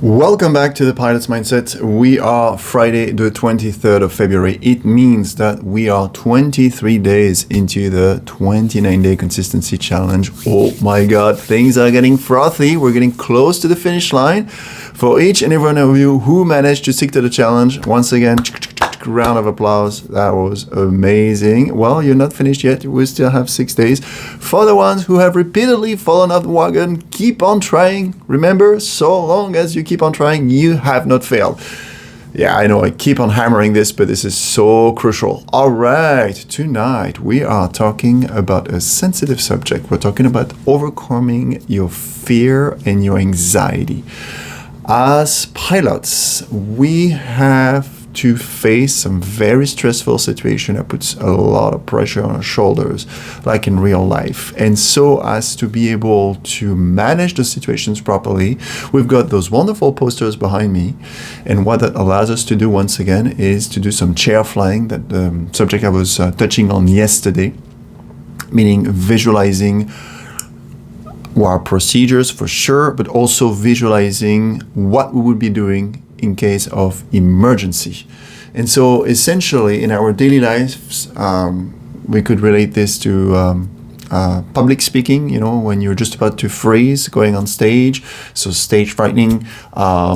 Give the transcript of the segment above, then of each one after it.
Welcome back to the Pilot's Mindset. We are Friday the 23rd of February. It means that we are 23 days into the 29-day consistency challenge. Oh my God, things are getting frothy. We're getting close to the finish line. For each and every one of you who managed to stick to the challenge, once again, round of applause. That was amazing. Well, you're not finished yet. We still have 6 days. For the ones who have repeatedly fallen off the wagon, keep on trying. Remember, so long as you keep on trying, you have not failed. Yeah, I know I keep on hammering this, but this is so crucial. All right, tonight we are talking about a sensitive subject. We're talking about overcoming your fear and your anxiety. As pilots, we have to face some very stressful situation that puts a lot of pressure on our shoulders, like in real life. And so as to be able to manage the situations properly, we've got those wonderful posters behind me. And what that allows us to do once again is to do some chair flying, that the subject I was touching on yesterday, meaning visualizing our procedures for sure, but also visualizing what we would be doing in case of emergency. And so essentially in our daily lives, we could relate this to public speaking, when you're just about to freeze going on stage. So stage frightening,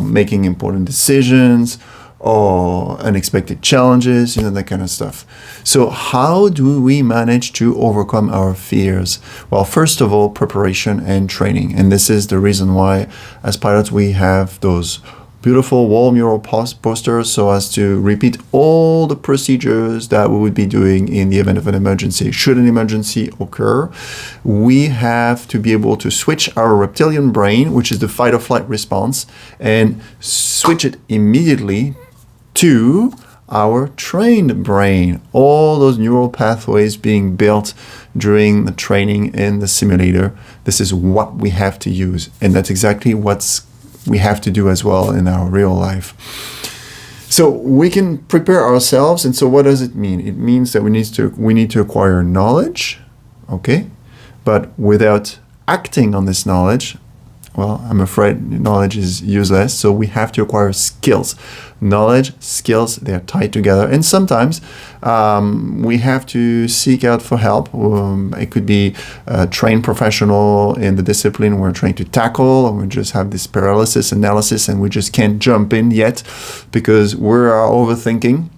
making important decisions or unexpected challenges, that kind of stuff. So how do we manage to overcome our fears? Well, first of all, preparation and training. And this is the reason why as pilots we have those beautiful wall mural posters so as to repeat all the procedures that we would be doing in the event of an emergency. Should an emergency occur, we have to be able to switch our reptilian brain, which is the fight or flight response, and switch it immediately to our trained brain. All those neural pathways being built during the training in the simulator. This is what we have to use. And that's exactly we have to do as well in our real life. So we can prepare ourselves. And so what does it mean? It means that we need to acquire knowledge, okay? But without acting on this knowledge, well, I'm afraid knowledge is useless. So we have to acquire skills. Knowledge, skills, they're tied together. And sometimes we have to seek out for help. It could be a trained professional in the discipline we're trying to tackle, or we just have this paralysis analysis and we just can't jump in yet because we're overthinking.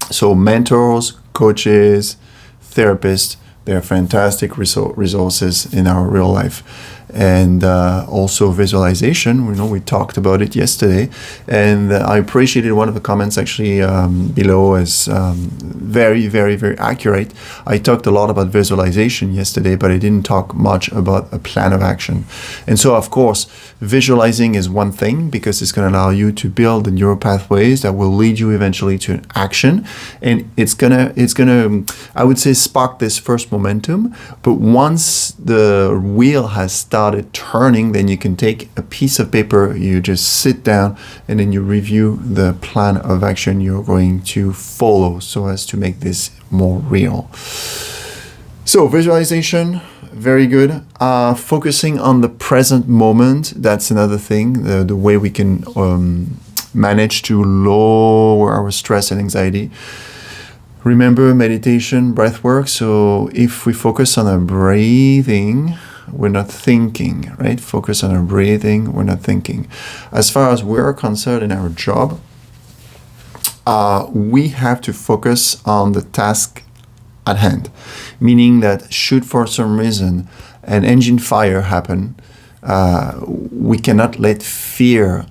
So mentors, coaches, therapists, they're fantastic resources in our real life. And also visualization, we talked about it yesterday, and I appreciated one of the comments actually below as very, very, very accurate. I talked a lot about visualization yesterday, but I didn't talk much about a plan of action. And so, of course, visualizing is one thing because it's going to allow you to build the neural pathways that will lead you eventually to an action, and it's gonna, I would say, spark this first momentum. But once the wheel has started turning, then you can take a piece of paper, you just sit down, and then you review the plan of action you're going to follow so as to make this more real. So visualization, very good. Focusing on the present moment, that's another thing, the way we can manage to lower our stress and anxiety. Remember meditation, breath work. So if we focus on our breathing, we're not thinking, right? Focus on our breathing, we're not thinking. As far as we're concerned in our job, we have to focus on the task at hand. Meaning that should for some reason an engine fire happen, we cannot let fear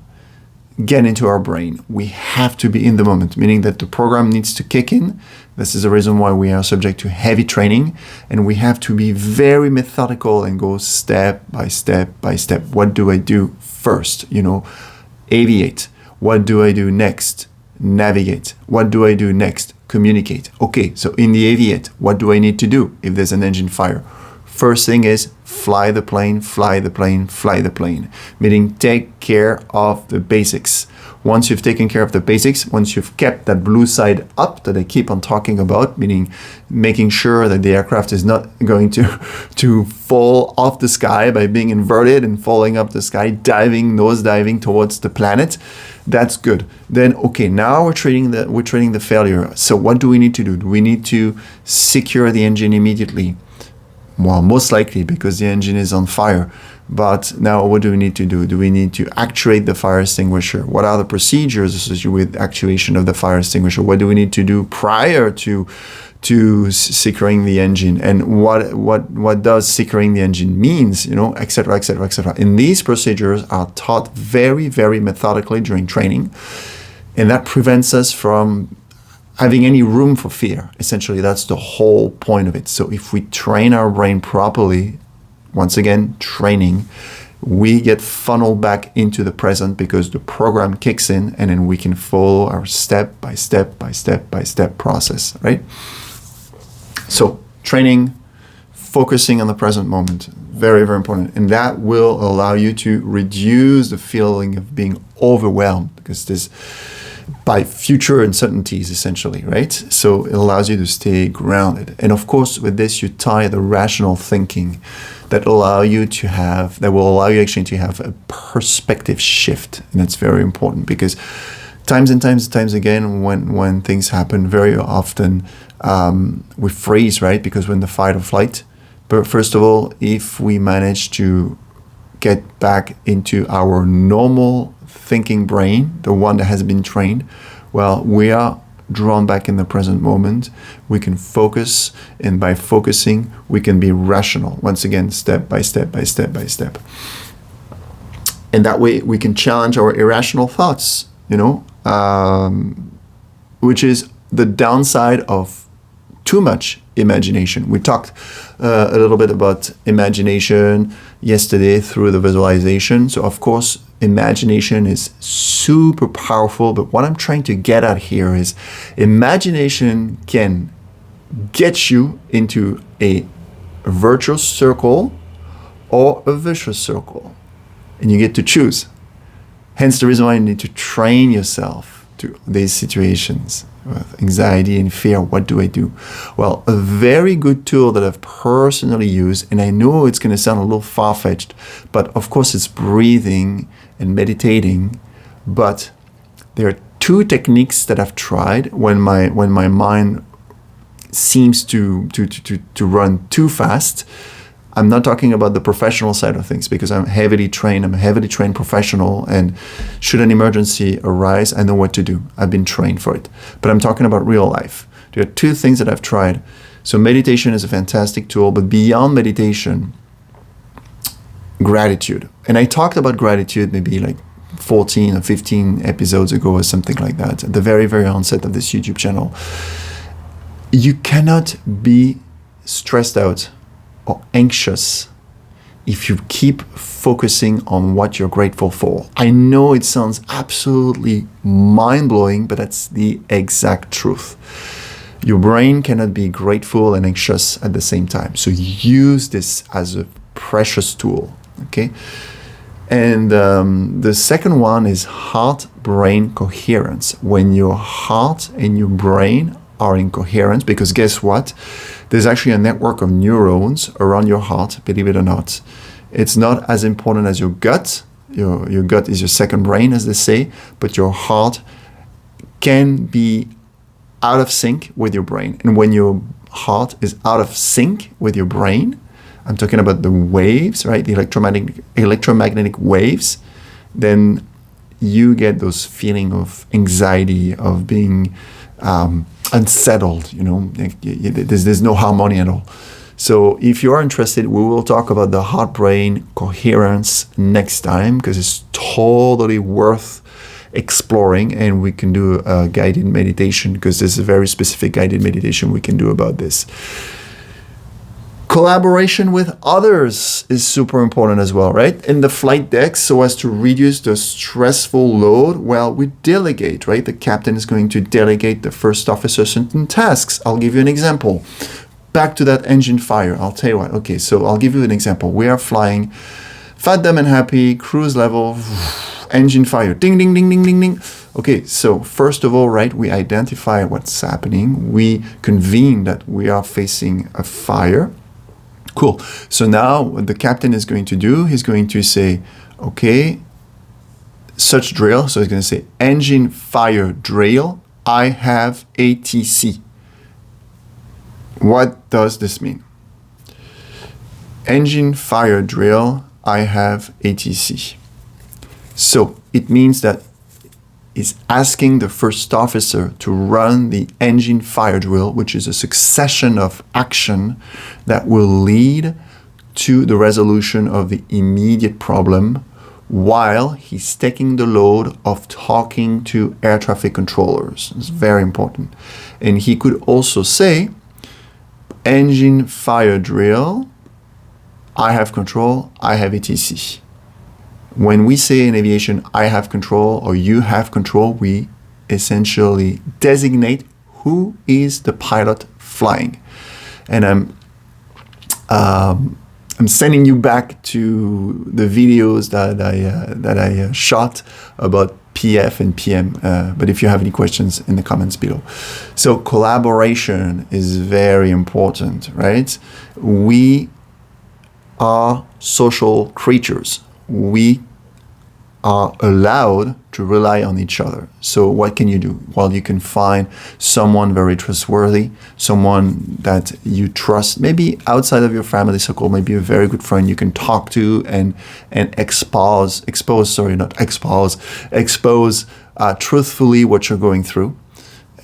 get into our brain. We have to be in the moment, meaning that the program needs to kick in. This is the reason why we are subject to heavy training, and we have to be very methodical and go step by step by step. What do I do first? Aviate. What do I do next? Navigate. What do I do next? Communicate. Okay, so in the aviate, what do I need to do if there's an engine fire? First thing is fly the plane, fly the plane, fly the plane. Meaning take care of the basics. Once you've taken care of the basics, once you've kept that blue side up that I keep on talking about, meaning making sure that the aircraft is not going to fall off the sky by being inverted and falling up the sky, nose diving towards the planet, that's good. Then, okay, now we're treating the failure. So what do we need to do? Do we need to secure the engine immediately? Well, most likely because the engine is on fire. But now what do we need to do? Do we need to actuate the fire extinguisher? What are the procedures associated with actuation of the fire extinguisher? What do we need to do prior to securing the engine? And what does securing the engine means, et cetera, et cetera, et cetera. And these procedures are taught very, very methodically during training. And that prevents us from having any room for fear. Essentially, that's the whole point of it. So if we train our brain properly, once again, training, we get funneled back into the present because the program kicks in and then we can follow our step by step by step by step process, right? So training, focusing on the present moment, very, very important. And that will allow you to reduce the feeling of being overwhelmed because this by future uncertainties, essentially, right? So it allows you to stay grounded. And of course, with this, you tie the rational thinking that will allow you actually to have a perspective shift. And that's very important because times and times again, when things happen, very often we freeze, right? Because we're in the fight or flight. But first of all, if we manage to get back into our normal thinking brain, the one that has been trained, well, we are drawn back in the present moment. We can focus, and by focusing, we can be rational. Once again, step by step by step by step. And that way, we can challenge our irrational thoughts, which is the downside of too much imagination. We talked a little bit about imagination yesterday through the visualization. So of course, imagination is super powerful, but what I'm trying to get at here is imagination can get you into a virtuous circle or a vicious circle, and you get to choose. Hence the reason why you need to train yourself to these situations with anxiety and fear. What do I do? Well, a very good tool that I've personally used, and I know it's going to sound a little far-fetched, but of course it's breathing and meditating. But there are two techniques that I've tried when my mind seems to run too fast. I'm not talking about the professional side of things because I'm a heavily trained professional, and should an emergency arise, I know what to do. I've been trained for it. But I'm talking about real life. There are two things that I've tried. So meditation is a fantastic tool, but beyond meditation, gratitude. And I talked about gratitude maybe like 14 or 15 episodes ago or something like that, at the very, very onset of this YouTube channel. You cannot be stressed out or anxious if you keep focusing on what you're grateful for. I know it sounds absolutely mind-blowing, but that's the exact truth. Your brain cannot be grateful and anxious at the same time. So use this as a precious tool, okay? And the second one is heart-brain coherence. When your heart and your brain are in coherence, because guess what? There's actually a network of neurons around your heart, believe it or not. It's not as important as your gut. Your gut is your second brain, as they say, but your heart can be out of sync with your brain. And when your heart is out of sync with your brain, I'm talking about the waves, right? The electromagnetic waves, then you get those feeling of anxiety, of being unsettled, there's no harmony at all. So if you are interested, we will talk about the heart-brain coherence next time, because it's totally worth exploring, and we can do a guided meditation, because there's a very specific guided meditation we can do about this. Collaboration with others is super important as well, right? In the flight deck, so as to reduce the stressful load, well, we delegate, right? The captain is going to delegate the first officer certain tasks. I'll give you an example. back to that engine fire. I'll tell you what. Okay, so I'll give you an example. We are flying, fat, dumb, and happy, cruise level, engine fire, ding, ding, ding, ding, ding, ding. Okay, so first of all, right, we identify what's happening. We convene that we are facing a fire. Cool. So now what the captain is going to do, he's going to say, okay, such drill. So he's going to say, engine fire drill, I have ATC. What does this mean? Engine fire drill, I have ATC. So it means that is asking the first officer to run the engine fire drill, which is a succession of action that will lead to the resolution of the immediate problem while he's taking the load of talking to air traffic controllers. It's very important. And he could also say, engine fire drill, I have control, I have ATC. When we say in aviation, I have control or you have control, we essentially designate who is the pilot flying. And I'm sending you back to the videos that I shot about PF and PM. But if you have any questions, in the comments below. So collaboration is very important, right? We are social creatures. We are allowed to rely on each other. So what can you do? Well, you can find someone very trustworthy, someone that you trust, maybe outside of your family circle, maybe a very good friend you can talk to and expose truthfully what you're going through,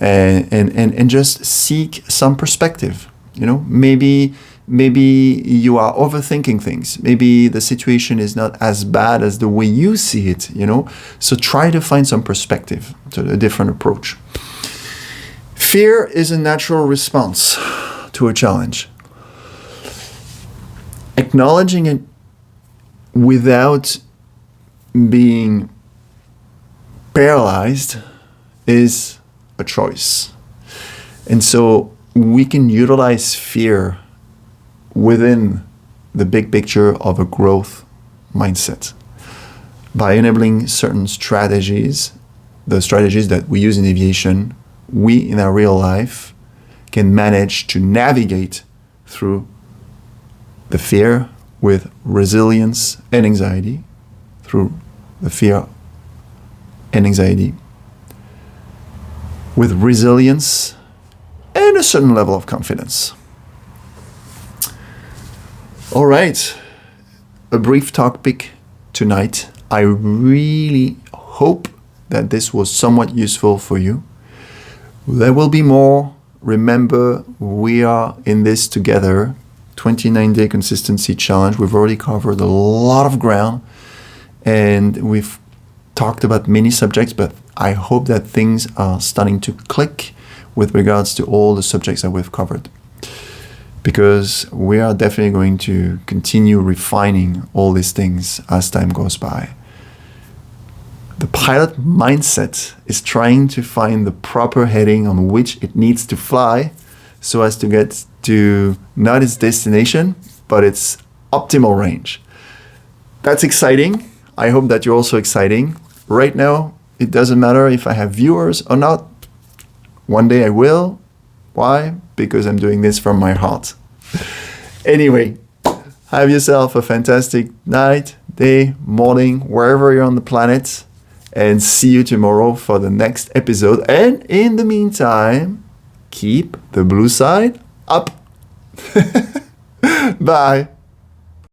and just seek some perspective. You know, maybe you are overthinking things. Maybe the situation is not as bad as the way you see it, you know? So try to find some perspective, to a different approach. Fear is a natural response to a challenge. Acknowledging it without being paralyzed is a choice. And so we can utilize fear within the big picture of a growth mindset by enabling certain strategies, the strategies that we use in aviation. We in our real life can manage to navigate through the fear with resilience and anxiety, through the fear and anxiety with resilience and a certain level of confidence. All right, a brief topic tonight. I really hope that this was somewhat useful for you. There will be more. Remember, we are in this together. 29-day consistency challenge. We've already covered a lot of ground and we've talked about many subjects, but I hope that things are starting to click with regards to all the subjects that we've covered, because we are definitely going to continue refining all these things as time goes by. The pilot mindset is trying to find the proper heading on which it needs to fly so as to get to not its destination, but its optimal range. That's exciting. I hope that you're also exciting. Right now, it doesn't matter if I have viewers or not. One day I will. Why? Because I'm doing this from my heart. Anyway, have yourself a fantastic night, day, morning, wherever you're on the planet, and see you tomorrow for the next episode. And in the meantime, keep the blue side up. Bye.